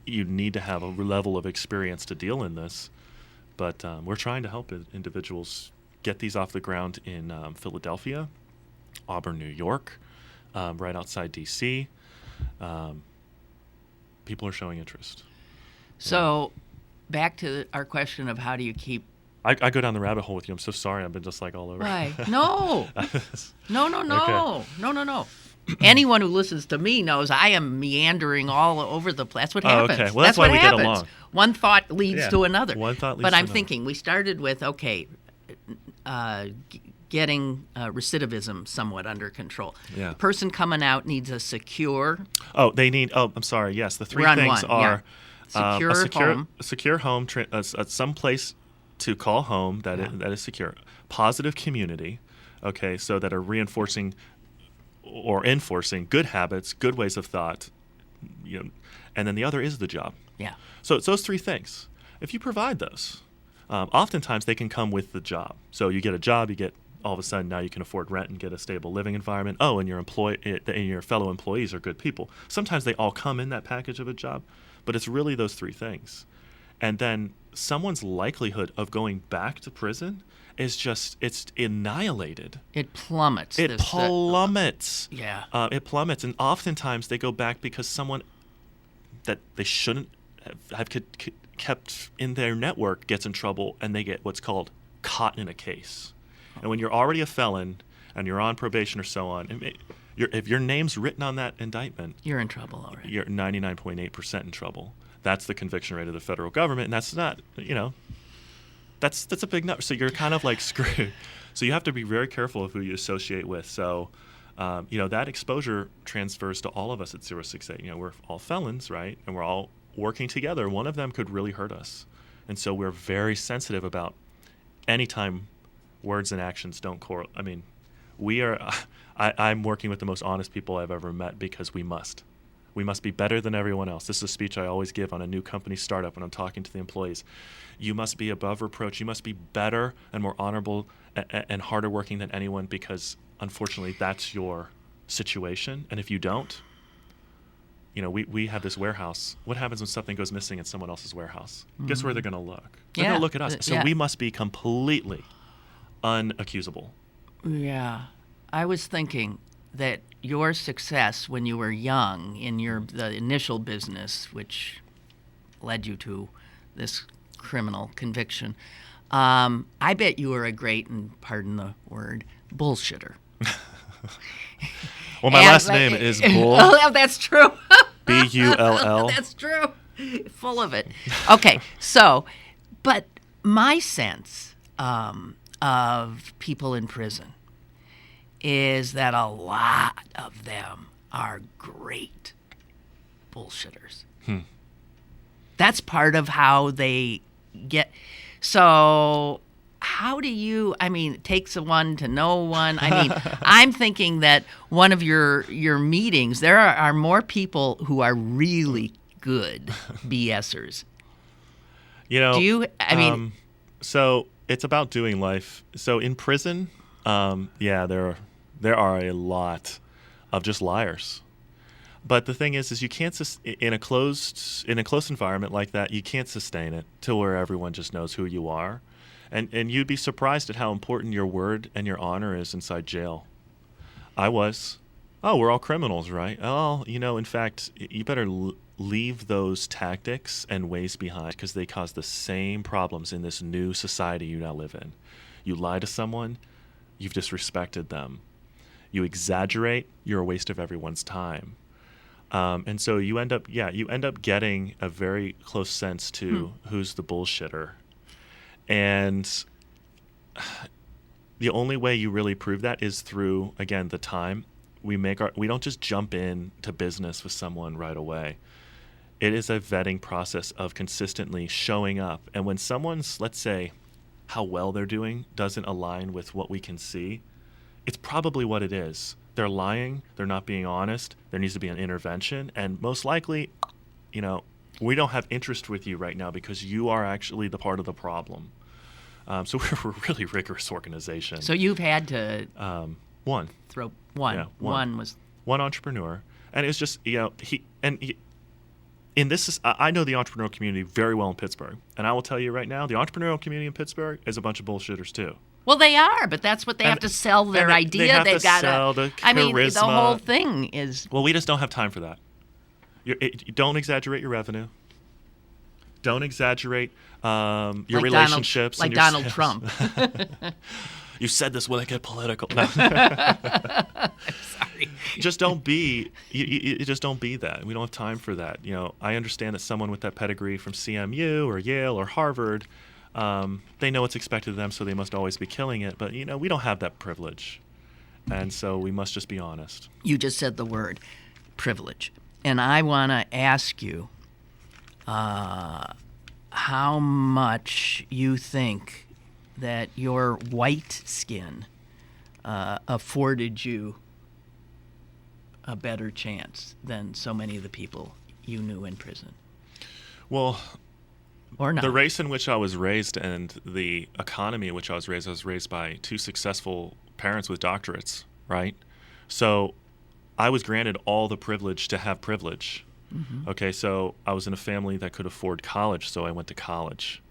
you need to have a level of experience to deal in this. But we're trying to help individuals get these off the ground in Philadelphia, Auburn, New York, right outside D.C. People are showing interest. So back to our question of how do you keep... I go down the rabbit hole with you. I'm so sorry. I've been just like all over. Why? No. No. Okay. No. Anyone who listens to me knows I am meandering all over the place. That's what happens. Okay. Well, that's why what we happens. get along. One thought leads to another. One thought leads but to I'm another. thinking we started with, getting recidivism somewhat under control. Yeah. The person coming out needs a secure... I'm sorry. Yes, the three things are home. A secure home, some place to call home that is secure. Positive community, okay, so that are reinforcing or enforcing good habits, good ways of thought, and then the other is the job. Yeah. So it's those three things. If you provide those, oftentimes they can come with the job. So you get a job, all of a sudden now you can afford rent and get a stable living environment. Oh, and your fellow employees are good people. Sometimes they all come in that package of a job, but it's really those three things. And then someone's likelihood of going back to prison is it's annihilated. It plummets. It plummets. Yeah. It plummets. And oftentimes they go back because someone that they shouldn't have kept in their network gets in trouble, and they get what's called caught in a case. And when you're already a felon and you're on probation or so on, if your name's written on that indictment, you're in trouble already. You're 99.8% in trouble. That's the conviction rate of the federal government, and that's not, that's a big number. So you're kind of like screwed. So you have to be very careful of who you associate with. So, that exposure transfers to all of us at 068. We're all felons, right? And we're all working together. One of them could really hurt us. And so we're very sensitive about anytime words and actions don't correlate. I mean, I'm working with the most honest people I've ever met because we must. We must be better than everyone else. This is a speech I always give on a new company startup when I'm talking to the employees. You must be above reproach. You must be better and more honorable and harder working than anyone because, unfortunately, that's your situation. And if you don't, we have this warehouse. What happens when something goes missing in someone else's warehouse? Mm-hmm. Guess where they're going to look? They're going to look at us. So we must be completely unaccusable. Yeah. I was thinking that your success when you were young in the initial business, which led you to this criminal conviction, I bet you were a great, and pardon the word, bullshitter. Well, my last name is Bull. Oh, that's true. Bull. That's true. Full of it. Okay, but my sense of people in prison is that a lot of them are great bullshitters. That's part of how they get. So how do you, it takes one to know one. I'm thinking that one of your meetings, there are more people who are really good BSers. So it's about doing life. So in prison, there are a lot of just liars. But the thing is you can't in a closed environment like that, you can't sustain it to where everyone just knows who you are, and you'd be surprised at how important your word and your honor is inside jail. I was. Oh, we're all criminals, right? Oh, in fact, you better leave those tactics and ways behind because they cause the same problems in this new society you now live in. You lie to someone, you've disrespected them. You exaggerate, you're a waste of everyone's time. And so you end up getting a very close sense to who's the bullshitter. And the only way you really prove that is through, again, the time. We don't just jump in to business with someone right away. It is a vetting process of consistently showing up. And when someone's, let's say, how well they're doing doesn't align with what we can see, it's probably what it is. They're lying. They're not being honest. There needs to be an intervention. And most likely, We don't have interest with you right now because you are actually the part of the problem. So we're a really rigorous organization. So you've had to one was one entrepreneur, and it's just I know the entrepreneurial community very well in Pittsburgh, and I will tell you right now, the entrepreneurial community in Pittsburgh is a bunch of bullshitters too. Well, they are, but that's what they have to sell their idea. They've got to sell the charisma. I mean, the whole thing is. Well, we just don't have time for that. Don't exaggerate your revenue. Don't exaggerate your relationships. Like and your Donald sales. Trump. You said this when I get political. No. I'm sorry. Just don't be. You just don't be that. We don't have time for that. I understand that someone with that pedigree from CMU or Yale or Harvard, they know what's expected of them, so they must always be killing it. But we don't have that privilege, and so we must just be honest. You just said the word privilege, and I want to ask you how much you think that your white skin afforded you a better chance than so many of the people you knew in prison. Well, or not. The race in which I was raised and the economy in which I was raised by two successful parents with doctorates, right? So I was granted all the privilege to have privilege. Mm-hmm. Okay, so I was in a family that could afford college, so I went to college.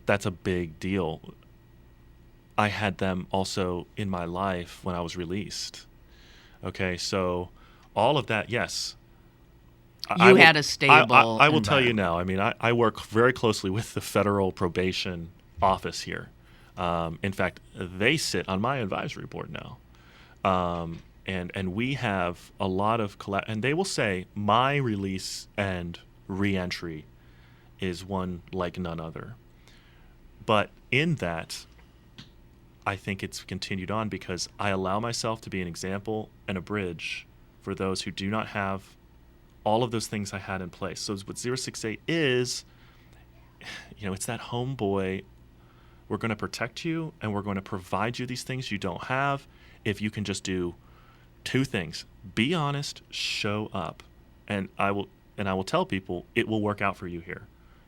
That's a big deal. I had them also in my life when I was released. Okay, so all of that, yes. You had a stable I will tell you now. I mean, I work very closely with the federal probation office here. In fact, they sit on my advisory board now. And we have a lot of and they will say my release and reentry is one like none other. But in that, I think it's continued on because I allow myself to be an example and a bridge for those who do not have all of those things I had in place. So what 068 is, it's that homeboy. We're going to protect you and we're going to provide you these things you don't have if you can just do two things: be honest, show up, and I will tell people it will work out for you here.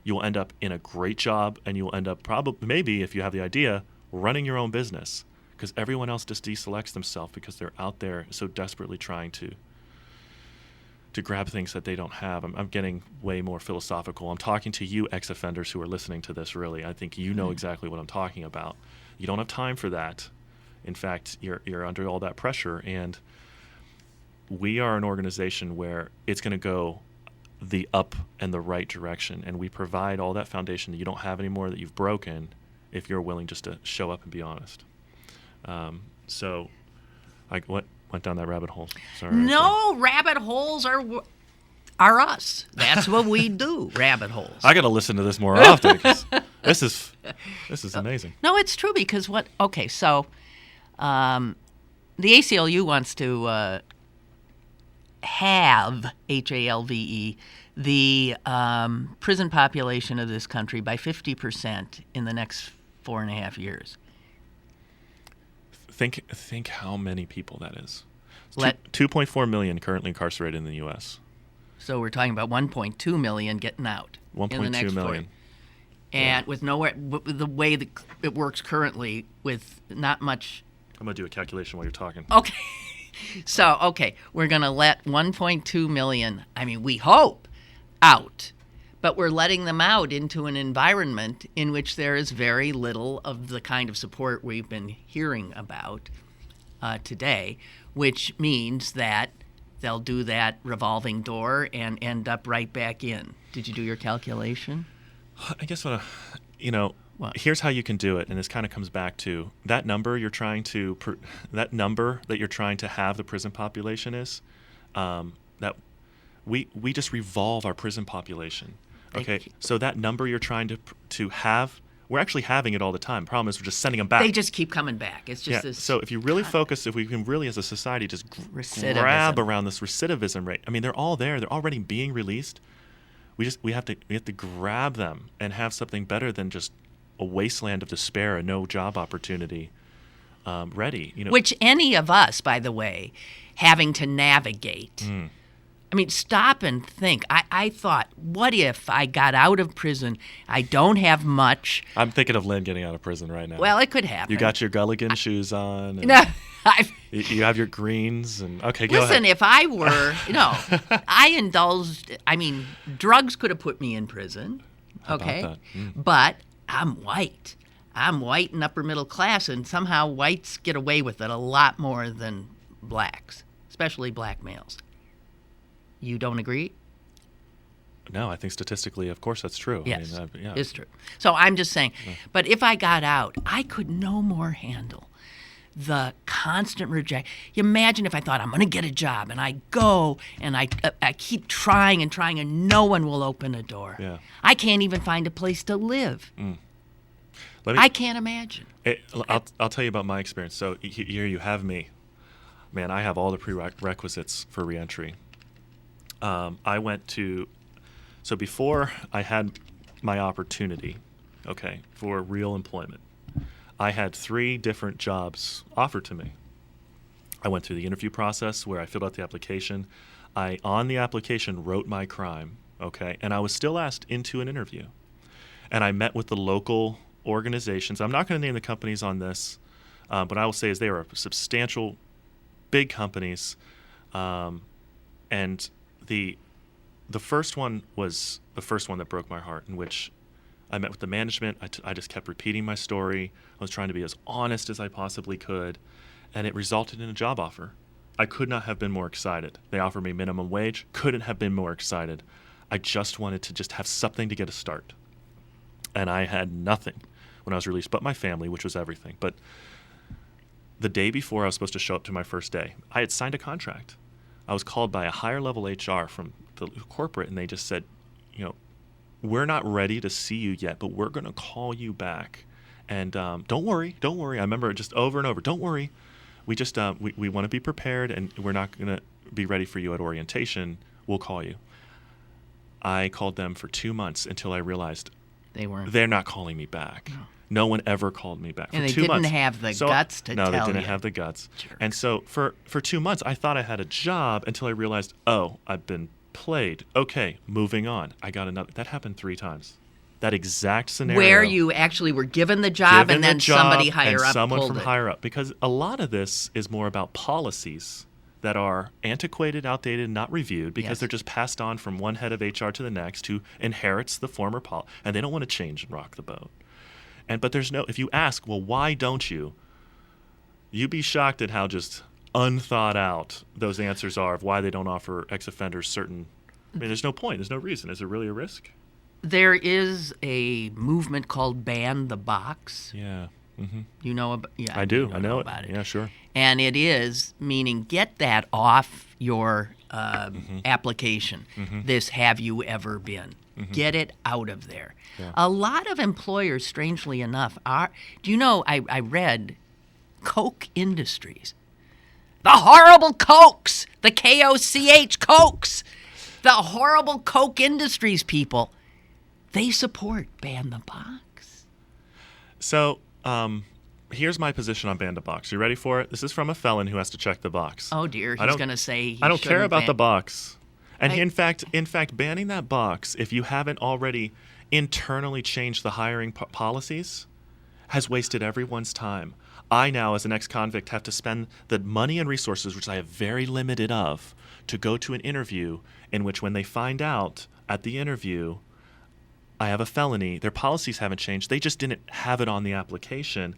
You will end up in a great job, and you will end up maybe if you have the idea, running your own business, because everyone else just deselects themselves because they're out there so desperately trying to grab things that they don't have. I'm getting way more philosophical. I'm talking to you ex-offenders who are listening to this. Really, I think you know exactly what I'm talking about. You don't have time for that. In fact, you're under all that pressure, and we are an organization where it's going to go the up and the right direction, and we provide all that foundation that you don't have anymore, that you've broken, if you're willing just to show up and be honest. So I went down that rabbit hole. Sorry. No, rabbit holes are us. That's what we do, rabbit holes. I got to listen to this more often, 'cause this is amazing. No, it's true, because so the ACLU wants to halve, HALVE, the prison population of this country by 50% in the next 4.5 years. Think how many people that is. 2.4 million currently incarcerated in the U.S. So we're talking about 1.2 million getting out. 1.2 million. And with the way that it works currently, with not much. I'm going to do a calculation while you're talking. Okay. So, we're going to let 1.2 million, we hope, out. But we're letting them out into an environment in which there is very little of the kind of support we've been hearing about today, which means that they'll do that revolving door and end up right back in. Did you do your calculation? I guess here's how you can do it, and this kind of comes back to that number you're trying to that number that you're trying to have the prison population is that we just revolve our prison population. Okay, so that number you're trying to have, we're actually having it all the time. Problem is we're just sending them back. They just keep coming back. It's just this. So if you really focus, if we can really as a society just grab around this recidivism rate, they're all there. They're already being released. We have to grab them and have something better than just a wasteland of despair and no job opportunity ready. Which any of us, by the way, having to navigate I mean, stop and think. I thought, what if I got out of prison? I don't have much. I'm thinking of Lynn getting out of prison right now. Well, it could happen. You got your Gulligan shoes on. And No, you have your greens. And okay, go listen, ahead. if I were, I indulged. I mean, drugs could have put me in prison. How about Okay. that? But I'm white. I'm white and upper middle class, and somehow whites get away with it a lot more than blacks, especially black males. You don't agree? No, I think statistically, of course, that's true. Yes, I mean, yeah. it's true. So I'm just saying, but if I got out, I could no more handle the constant rejection. You imagine if I thought, I'm going to get a job, and I go, and I keep trying and trying, and no one will open a door. Yeah. I can't even find a place to live. I can't imagine. I'll tell you about my experience. So here you have me. Man, I have all the prerequisites for reentry. I went to, so before I had my opportunity, okay, for real employment, I had 3 different jobs offered to me. I went through the interview process where I filled out the application. I, on the application, wrote my crime, okay, and I was still asked into an interview. And I met with the local organizations. I'm not going to name the companies on this, but I will say is they are substantial, big companies, and the first one was the first one that broke my heart, in which I met with the management. I just kept repeating my story. I was trying to be as honest as I possibly could, and it resulted in a job offer. I could not have been more excited. They offered me minimum wage. Couldn't have been more excited. I just wanted to just have something to get a start. And I had nothing when I was released but my family, which was everything. But the day before I was supposed to show up to my first day, I had signed a contract. I was called by a higher level HR from the corporate, and they just said, we're not ready to see you yet, but we're going to call you back. And don't worry. I remember it just over and over. Don't worry. We just we want to be prepared, and we're not going to be ready for you at orientation. We'll call you. I called them for 2 months until I realized they're not calling me back. No one ever called me back. And for they 2 didn't months. have the guts to tell you. No, they didn't have the guts. Jerks. And so for 2 months, I thought I had a job until I realized, I've been played. Okay, moving on. I got another. That happened 3 times. That exact scenario. Where you actually were given the job, and then somebody higher up someone pulled from it. higher up. Because a lot of this is more about policies that are antiquated, outdated, not reviewed, because Yes. they're just passed on from one head of HR to the next who inherits the former policy, and they don't want to change and rock the boat. But there's no, if you ask, well, why don't you? You'd be shocked at how just unthought out those answers are of why they don't offer ex-offenders certain. I mean, there's no point. There's no reason. Is it really a risk? There is a movement called Ban the Box. Yeah. Mm-hmm. You know about? Yeah, I do. you I know it. about it. Yeah, sure. And it is meaning get that off your application. This have you ever been? Get it out of there. Yeah. A lot of employers, strangely enough, are. Do you know? I read Coke Industries, the horrible Cokes, the KOCH Cokes, the horrible Coke Industries people. They support Ban the Box. So, here's my position on Ban the Box. You ready for it? This is from a felon who has to check the box. Oh dear, he's going to say he I don't care shouldn't about ban- the box. And in fact, banning that box, if you haven't already internally changed the hiring policies, has wasted everyone's time. I now, as an ex-convict, have to spend the money and resources, which I have very limited of, to go to an interview in which when they find out at the interview I have a felony, their policies haven't changed. They just didn't have it on the application.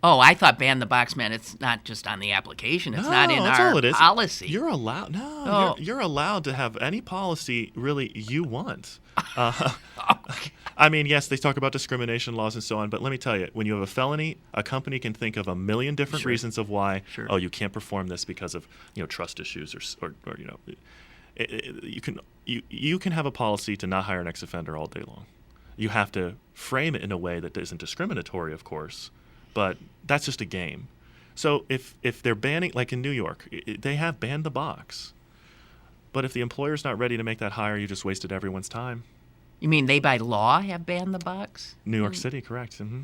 Oh, I thought Ban the Box meant it's not just on the application. It's not in that's our all it is. policy. You're allowed. No, Oh. you're allowed to have any policy really you want. I mean, yes, they talk about discrimination laws and so on, but let me tell you, when you have a felony, a company can think of a million different Sure. reasons of why. Sure. Oh, you can't perform this because of trust issues or you can have a policy to not hire an ex-offender all day long. You have to frame it in a way that isn't discriminatory, of course. But that's just a game. So if they're banning, like in New York, they have banned the box. But if the employer's not ready to make that hire, you just wasted everyone's time. You mean they by law have banned the box? New York City, correct. Mm-hmm.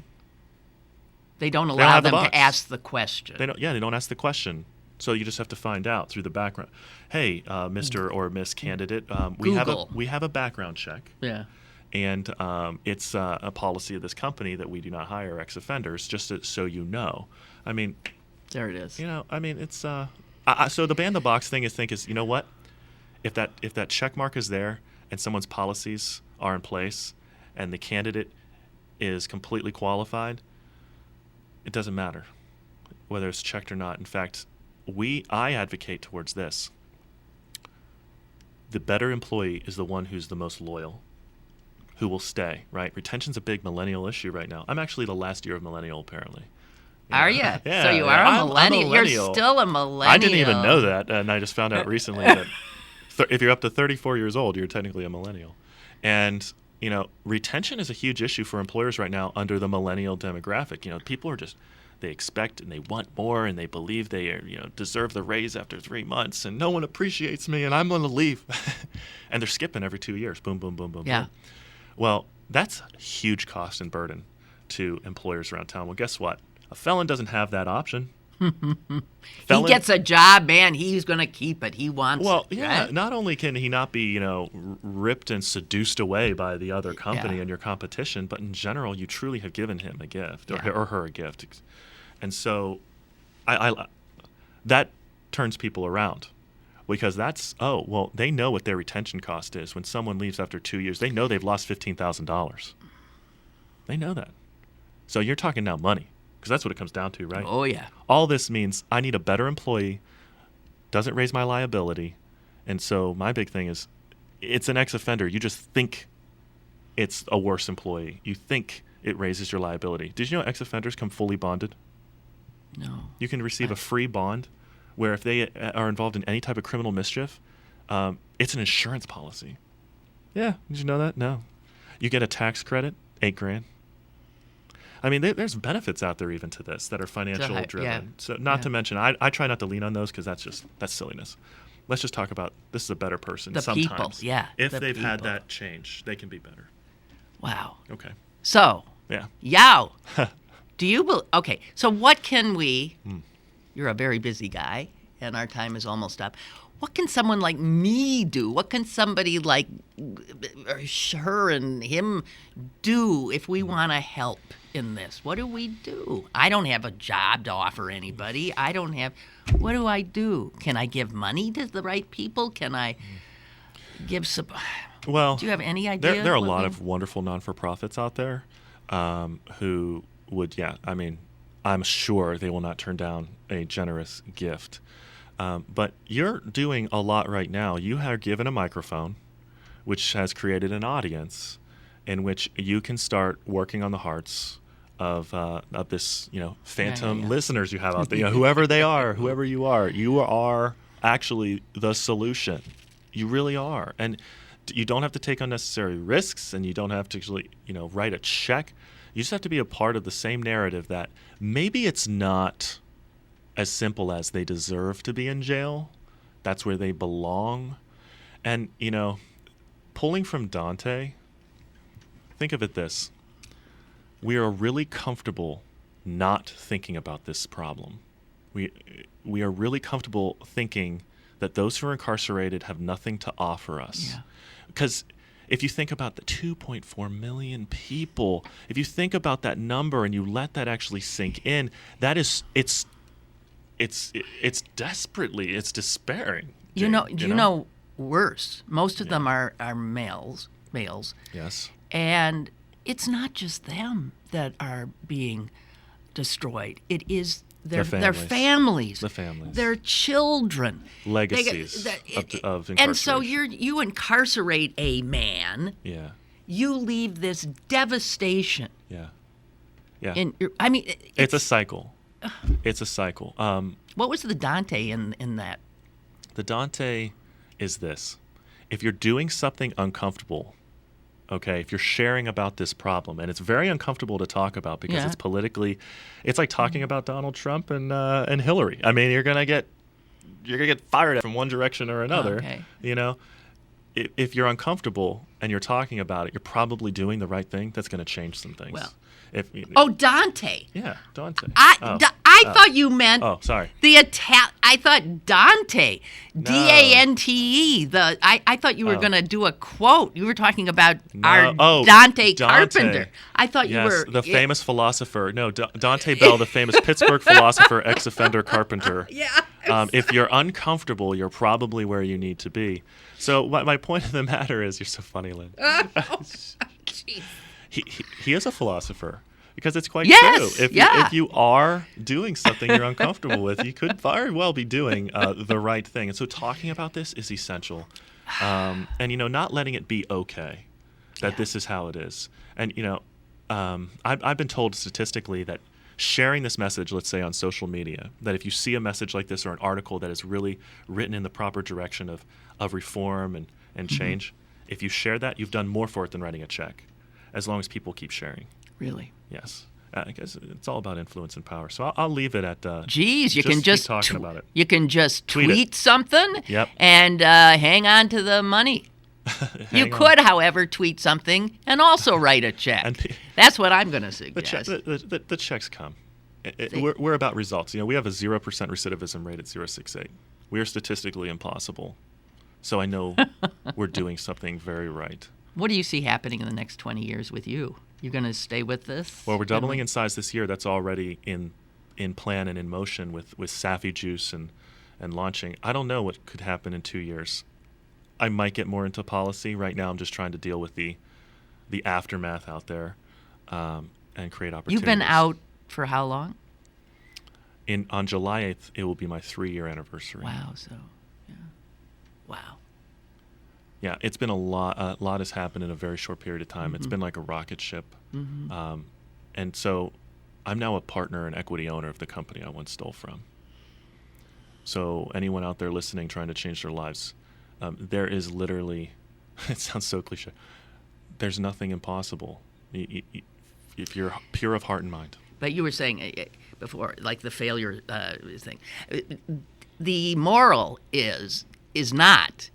They don't don't allow have the them box. to ask the question. They don't ask the question. So you just have to find out through the background. Hey, Mr. or Miss Candidate, we have a background check. Yeah. And it's a policy of this company that we do not hire ex-offenders, just so you know. I mean, there it is. I mean, it's so the ban the box thing is you know what? If that check mark is there and someone's policies are in place and the candidate is completely qualified, it doesn't matter whether it's checked or not. In fact, I advocate towards this. The better employee is the one who's the most loyal, who will stay, right? Retention's a big millennial issue right now. I'm actually the last year of millennial, apparently. Are you? Yeah, so you are a millennial. You're still a millennial. I didn't even know that, and I just found out recently that if you're up to 34 years old, you're technically a millennial. And, retention is a huge issue for employers right now under the millennial demographic. People are they expect and they want more, and they believe they are, deserve the raise after 3 months, and no one appreciates me, and I'm going to leave. And they're skipping every 2 years. Boom, boom, boom, boom, yeah. boom. Well, that's a huge cost and burden to employers around town. Well, guess what? A felon doesn't have that option. He gets a job, man. He's going to keep it. He wants it. Well, yeah. Right? Not only can he not be, ripped and seduced away by the other company and your competition, but in general, you truly have given him a gift or her a gift. And so that turns people around. Because they know what their retention cost is. When someone leaves after 2 years, they know they've lost $15,000. They know that. So you're talking now money, because that's what it comes down to, right? Oh, yeah. All this means I need a better employee, doesn't raise my liability. And so my big thing is it's an ex-offender. You just think it's a worse employee. You think it raises your liability. Did you know ex-offenders come fully bonded? No. You can receive a free bond, where if they are involved in any type of criminal mischief, it's an insurance policy. Yeah, did you know that? No. You get a tax credit, $8,000. I mean, there's benefits out there even to this that are financial driven. Yeah. So not to mention, I try not to lean on those because that's silliness. Let's just talk about this is a better person the sometimes. People, yeah. If they've had that change, they can be better. Wow. Okay. So, yeah. Do you okay, so what can we You're a very busy guy, and our time is almost up. What can someone like me do? What can somebody like her and him do if we want to help in this? What do we do? I don't have a job to offer anybody. What do I do? Can I give money to the right people? Can I give some? Well, do you have any idea? There are a lot of wonderful non-for-profits out there who would, I'm sure they will not turn down a generous gift. But you're doing a lot right now. You are given a microphone, which has created an audience in which you can start working on the hearts of this, phantom listeners you have out there. Whoever they are, whoever you are actually the solution. You really are. And you don't have to take unnecessary risks, and you don't have to actually, write a check. You just have to be a part of the same narrative that maybe it's not as simple as they deserve to be in jail. That's where they belong. And, pulling from Dante, think of it this. We are really comfortable not thinking about this problem. We are really comfortable thinking that those who are incarcerated have nothing to offer us. Yeah. Because if you think about the 2.4 million people, if you think about that number and you let that actually sink in, it's despairing. You know worse. Most of them are males. Yes. And it's not just them that are being destroyed. It is their families. The families. Their children. Legacies of incarceration. And so you incarcerate a man. Yeah. You leave this devastation. Yeah. It's a cycle. It's a cycle. What was the Dante in that? The Dante is this. If you're doing something uncomfortable, okay, if you're sharing about this problem, and it's very uncomfortable to talk about because it's politically, it's like talking about Donald Trump and Hillary. I mean, you're gonna get fired from one direction or another. Okay. If you're uncomfortable and you're talking about it, you're probably doing the right thing. That's going to change some things. Well, Dante. Yeah, Dante. I I thought you meant. Oh, sorry. I thought Dante, No. Dante. I thought you were going to do a quote. You were talking about our Dante. Dante Carpenter. I thought you were the famous philosopher. No, Dante Bell, the famous Pittsburgh philosopher, ex-offender carpenter. Yeah. If you're uncomfortable, you're probably where you need to be. So my point of the matter is, you're so funny, Lynn. Jeez. He is a philosopher. Because it's quite yes, true. If you are doing something you're uncomfortable with, you could very well be doing the right thing. And so talking about this is essential. And, not letting it be okay that this is how it is. And, I've been told statistically that sharing this message, let's say on social media, that if you see a message like this or an article that is really written in the proper direction of reform and change, if you share that, you've done more for it than writing a check, as long as people keep sharing. Really? Yes. I guess it's all about influence and power. So I'll leave it at. Geez, you just can just keep talking about it. You can just tweet something. Yep. And hang on to the money. You could, however, tweet something and also write a check. That's what I'm going to suggest. The checks come. We're about results. We have a 0% recidivism rate at 0.68. We are statistically impossible. So I know we're doing something very right. What do you see happening in the next 20 years with you? You're going to stay with this? Well, we're doubling in size this year. That's already in plan and in motion with Safi Juice and launching. I don't know what could happen in 2 years. I might get more into policy. Right now I'm just trying to deal with the aftermath out there and create opportunities. You've been out for how long? On July 8th, it will be my 3-year anniversary. Wow. Wow. Yeah, it's been a lot. A lot has happened in a very short period of time. Mm-hmm. It's been like a rocket ship. Mm-hmm. And so I'm now a partner and equity owner of the company I once stole from. So anyone out there listening, trying to change their lives, there is literally, it sounds so cliche, there's nothing impossible if you're pure of heart and mind. But you were saying before, like the failure thing. The moral is not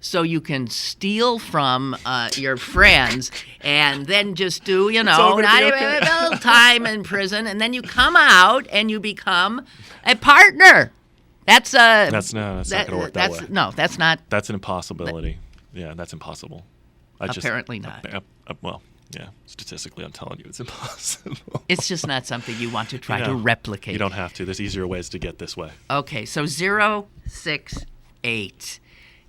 so you can steal from your friends and then just do, not even a little time in prison, and then you come out and you become a partner. That's not going to work that way. No, that's not. That's an impossibility. That's impossible. Apparently not. Well, yeah, statistically, I'm telling you, it's impossible. It's just not something you want to try to replicate. You don't have to. There's easier ways to get this way. Okay, so 068.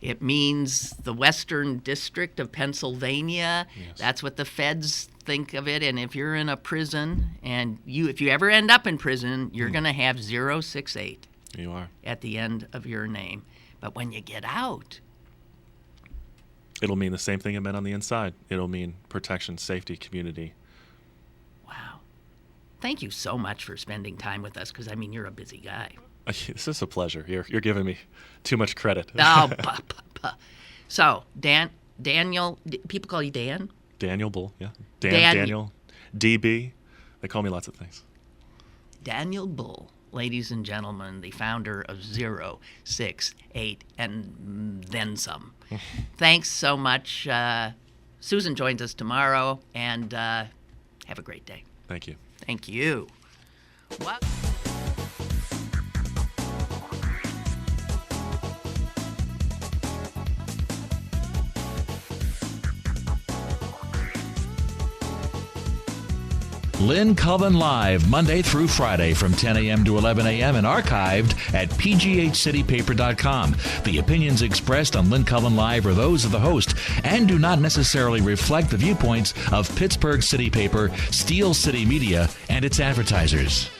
It means the Western District of Pennsylvania. Yes. That's what the feds think of it. And if you're in a prison, and if you ever end up in prison, you're going to have 068. You are. At the end of your name. But when you get out, it'll mean the same thing it meant on the inside. It'll mean protection, safety, community. Wow. Thank you so much for spending time with us, because, you're a busy guy. This is a pleasure. You're giving me too much credit. Oh, So, Daniel, people call you Dan? Daniel Bull, yeah. Daniel, DB. They call me lots of things. Daniel Bull, ladies and gentlemen, the founder of 068 and then some. Thanks so much. Susan joins us tomorrow, and have a great day. Thank you. Thank you. What? Lynn Cullen Live, Monday through Friday from 10 a.m. to 11 a.m. and archived at pghcitypaper.com. The opinions expressed on Lynn Cullen Live are those of the host and do not necessarily reflect the viewpoints of Pittsburgh City Paper, Steel City Media, and its advertisers.